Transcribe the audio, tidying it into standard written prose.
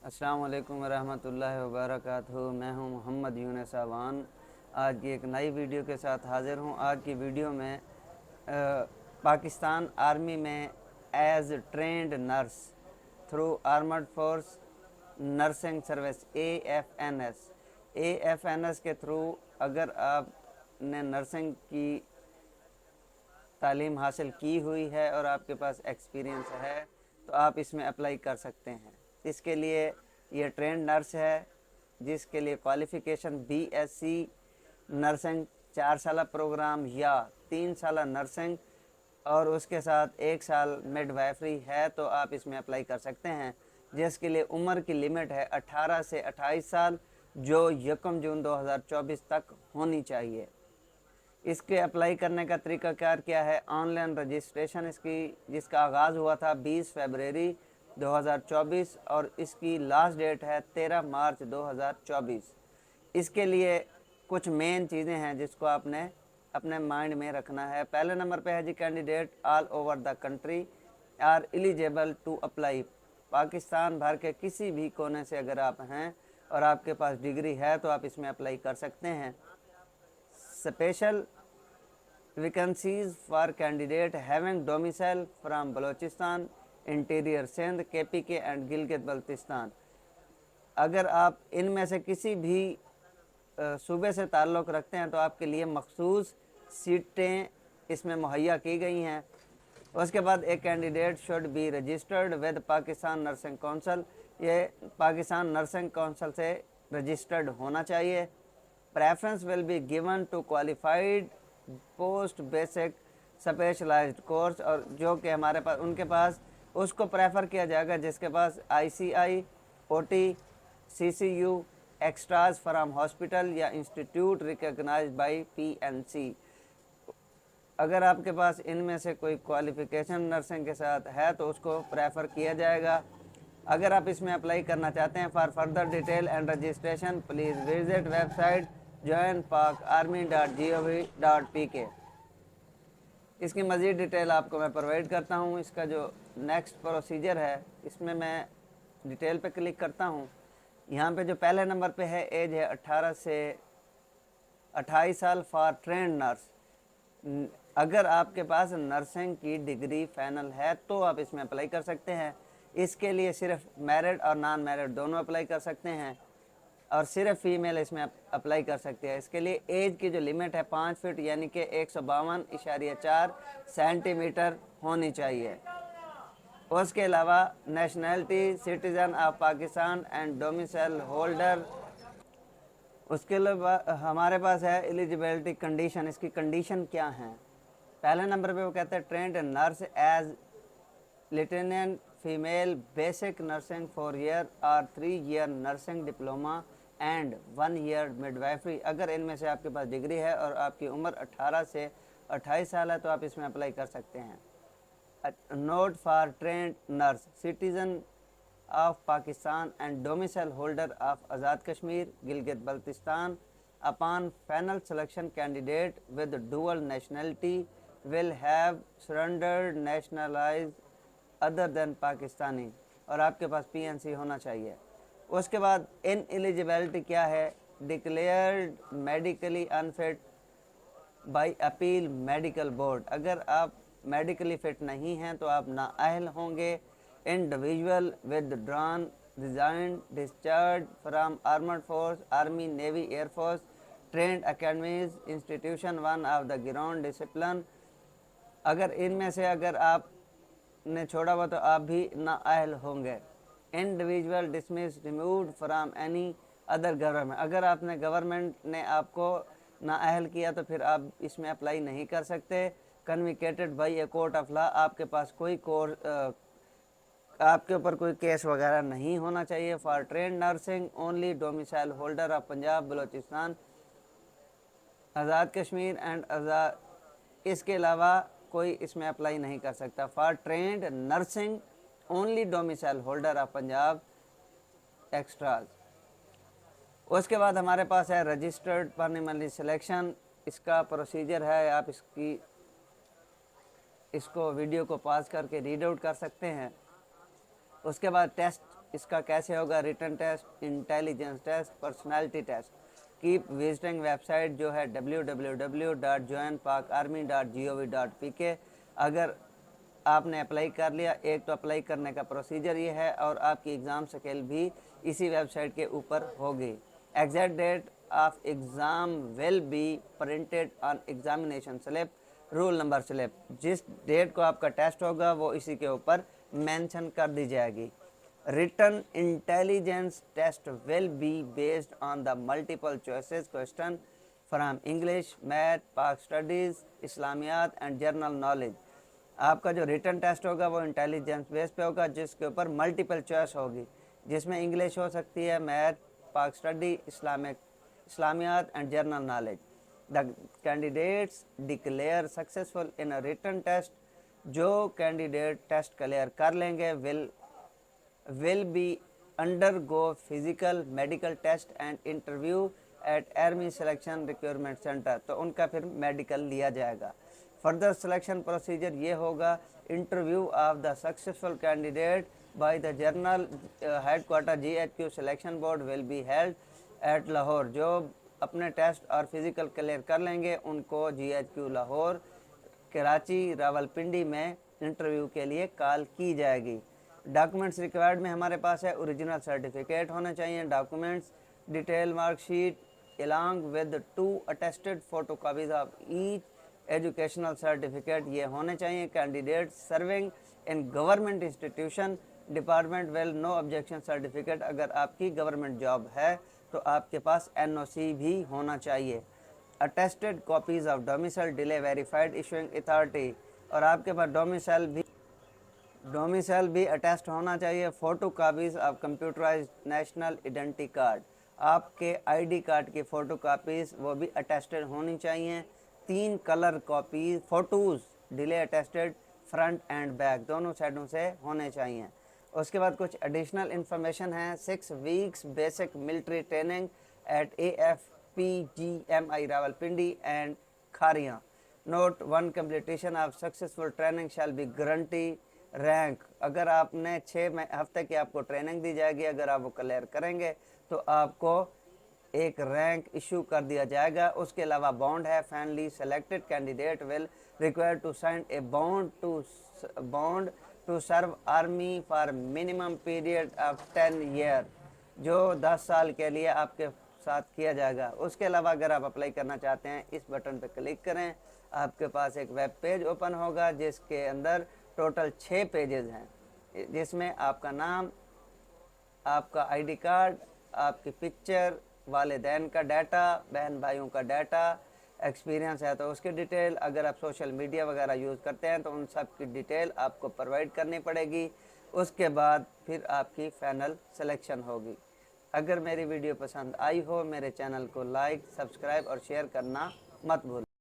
अस्सलाम वालेकुम वरहमतुल्लाहि वबरकातुहू। मैं हूं मोहम्मद यूनुस अवान। आज की एक नई वीडियो के साथ हाज़िर हूं। आज की वीडियो में पाकिस्तान आर्मी में as trained nurse through armoured force nursing service AFNS के थ्रू अगर आपने नर्सिंग की तालीम हासिल की हुई है और आपके पास एक्सपीरियंस है तो आप इसमें अप्लाई कर सकते हैं। इसके लिए ये ट्रेंड नर्स है जिसके लिए क्वालिफ़िकेशन BSc नर्सिंग 4 साल प्रोग्राम या 3 साल नर्सिंग और उसके साथ 1 साल मिडवाइफरी है तो आप इसमें अप्लाई कर सकते हैं, जिसके लिए उम्र की लिमिट है 18 से 28 साल जो 1 जून 2024 तक होनी चाहिए। इसके अप्लाई करने का तरीक़ाकार क्या है? ऑनलाइन रजिस्ट्रेशन जिसका आगाज़ हुआ था 20 फरवरी 2024 और इसकी लास्ट डेट है 13 मार्च 2024। इसके लिए कुछ मेन चीज़ें हैं जिसको आपने अपने माइंड में रखना है। पहले नंबर पे है जी, candidate all over the country are eligible to apply. Pakistan भर के किसी भी कोने से अगर आप हैं और आपके पास डिग्री है तो आप इसमें अप्लाई कर सकते हैं। Special vacancies for candidate having domicile from Balochistan, interior Sindh, KPK and Gilgit Baltistan. अगर आप इनमें से किसी भी सूबे से ताल्लुक़ रखते हैं तो आपके लिए मखसूस सीटें इसमें मुहैया की गई हैं। उसके बाद एक candidate should be registered with Pakistan nursing council. ये पाकिस्तान नर्सिंग काउंसिल से रजिस्टर्ड होना चाहिए। Preference will be given to qualified post basic specialised course, और जो कि हमारे पास उनके पास उसको प्रेफर किया जाएगा जिसके पास ICI, OT, CCU, extras from hospital या इंस्टीट्यूट रिकग्नाइज्ड बाय PNC। अगर आपके पास इनमें से कोई क्वालिफ़िकेशन नर्सिंग के साथ है तो उसको प्रेफर किया जाएगा। अगर आप इसमें अप्लाई करना चाहते हैं, for further detail and registration please visit website joinpakarmy.gov.pk। इसकी मज़ीद डिटेल आपको मैं प्रोवाइड करता हूँ। इसका जो नेक्स्ट प्रोसीजर है इसमें मैं डिटेल पे क्लिक करता हूँ। यहाँ पे जो पहले नंबर पे है एज है 18 से 28 साल फॉर ट्रेंड नर्स। अगर आपके पास नर्सिंग की डिग्री फाइनल है तो आप इसमें अप्लाई कर सकते हैं। इसके लिए सिर्फ मैरिड और नॉन मैरिड दोनों अप्लाई कर सकते हैं और सिर्फ फीमेल इसमें अप्लाई कर सकते हैं। इसके लिए एज की जो लिमिट है 5 फीट यानी कि 152.4 सेंटीमीटर होनी चाहिए। उसके अलावा nationality citizen of Pakistan and domicile holder. उसके अलावा हमारे पास है एलिजिबिलिटी कंडीशन। इसकी कंडीशन क्या है? पहले नंबर पे वो कहते हैं trained nurse as lieutenant female basic nursing 4 year और 3 year nursing diploma and 1 year midwifery. अगर इनमें से आपके पास डिग्री है और आपकी उम्र 18 से 28 साल है तो आप इसमें अप्लाई कर सकते हैं। Note for trend nurse citizen of Pakistan and domicile holder of Azad Kashmir, Gilgit Baltistan. Upon final selection, candidate with dual nationality will have surrendered nationalized other than Pakistani, और आपके पास PNC होना चाहिए। उसके बाद इन eligibility क्या है? Declared medically unfit by appeal medical board. अगर आप मेडिकली फिट नहीं हैं तो आप नाअहल होंगे। Individual withdrawn resign discharge from armoured force, army, navy, air force, trend academies, institution 1 of the ground discipline. अगर इनमें से अगर आपने छोड़ा हुआ तो आप भी नाअहल होंगे। Individual dismiss removed from any other government. अगर आपने गवर्नमेंट ने आपको नाअहल किया तो फिर आप इसमें अप्लाई नहीं कर सकते। Convicted by a court of law. आपके पास कोई आपके ऊपर कोई केस वगैरह नहीं होना चाहिए। For trained nursing only domicile holder of Punjab, Balochistan, Azad Kashmir and Azad, इसके अलावा कोई इसमें अप्लाई नहीं कर सकता। For trained nursing only domicile holder of Punjab extras. उसके बाद हमारे पास है रजिस्टर्ड परमानेंट सिलेक्शन। इसका प्रोसीजर है, आप इसको वीडियो को पॉज करके रीड आउट कर सकते हैं। उसके बाद टेस्ट اس کا کیسے ہوگا؟ Written test, intelligence test, personality test. Keep visiting website جو ہے www.joinpakarmy.gov.pk. اگر آپ نے اپلائی کر لیا، ایک تو اپلائی کرنے کا پروسیجر یہ ہے، اور آپ کی ایگزام سکیل بھی اسی ویب سائٹ کے اوپر ہوگی. Exact date of exam will be printed on examination slip, roll number slip. جس ڈیٹ کو آپ کا ٹیسٹ ہوگا وہ اسی کے اوپر مینشن کر دی جائے گی. Written intelligence test will be based on the multiple choices question from English, math, Pak studies, Islamiat and general knowledge. آپ کا جو ریٹن ٹیسٹ ہوگا وہ انٹیلیجنس بیس پہ ہوگا، جس کے اوپر ملٹیپل چوائس ہوگی، جس میں انگلش ہو سکتی ہے، میتھ، پاک اسٹڈی، اسلامیات and general knowledge. The candidates declared successful in a written test. جو کینڈیڈیٹ ٹیسٹ کلیئر کر لیں گے will be undergo physical, medical test and interview at Army Selection Recruitment Center. تو ان کا پھر میڈیکل لیا جائے گا. فردر سلیکشن پروسیجر یہ ہوگا: interview of the successful candidate by the general headquarter GHQ selection board will be held at Lahore. جو اپنے test اور فزیکل کلیئر کر لیں گے ان کو GHQ لاہور، کراچی، راولپنڈی میں انٹرویو کے لیے کال کی جائے گی. ڈاکومنٹس ریکوائرڈ میں ہمارے پاس ہے: اوریجنل سرٹیفکیٹ ہونے چاہیے، documents, detail mark sheet along with 2 attested photocopies of each educational certificate یہ ہونے چاہیے. Candidate serving in government institution department will no objection certificate. اگر آپ کی گورنمنٹ جاب ہے تو آپ کے پاس NOC بھی ہونا چاہیے. Attested copies of domicile duly verified issuing authority. اور آپ کے پاس ڈومیسائل بھی اٹیسٹ ہونا چاہیے. Photocopies of computerised national identity card. آپ کے ID کارڈ کی فوٹو کاپیز وہ بھی اٹیسٹڈ ہونی چاہیے. 3 colour copies photos duly attested front and back دونوں سائڈوں سے ہونے چاہیے. اس کے بعد کچھ ایڈیشنل انفارمیشن ہے: 6 weeks basic military training at AFPGMI Rawalpindi and Kharian. Note 1 completion of successful training shall be guarantee rank. اگر آپ نے 6 ہفتے کی آپ کو ٹریننگ دی جائے گی، اگر آپ وہ کلیئر کریں گے تو آپ کو ایک رینک ایشو کر دیا جائے گا. اس کے علاوہ بانڈ ہے: finally selected candidate will require to sign a bond to serve army for minimum period of 10 year، جو 10 سال کے لیے آپ کے ساتھ کیا جائے گا. اس کے علاوہ اگر آپ اپلائی کرنا چاہتے ہیں اس بٹن پہ کلک کریں، آپ کے پاس ایک ویب پیج اوپن ہوگا جس کے اندر ٹوٹل 6 پیجز ہیں، جس میں آپ کا نام، آپ کا ID کارڈ، آپ کی پکچر، والدین کا ڈیٹا، بہن بھائیوں کا ڈیٹا، ایکسپیرینس ہے تو اس کی ڈیٹیل، اگر آپ سوشل میڈیا وغیرہ یوز کرتے ہیں تو ان سب کی ڈیٹیل آپ کو پرووائڈ کرنی پڑے گی. اس کے بعد پھر آپ کی فائنل سلیکشن ہوگی. اگر میری ویڈیو پسند آئی ہو میرے چینل کو لائک، سبسکرائب اور شیئر کرنا مت بھولیں.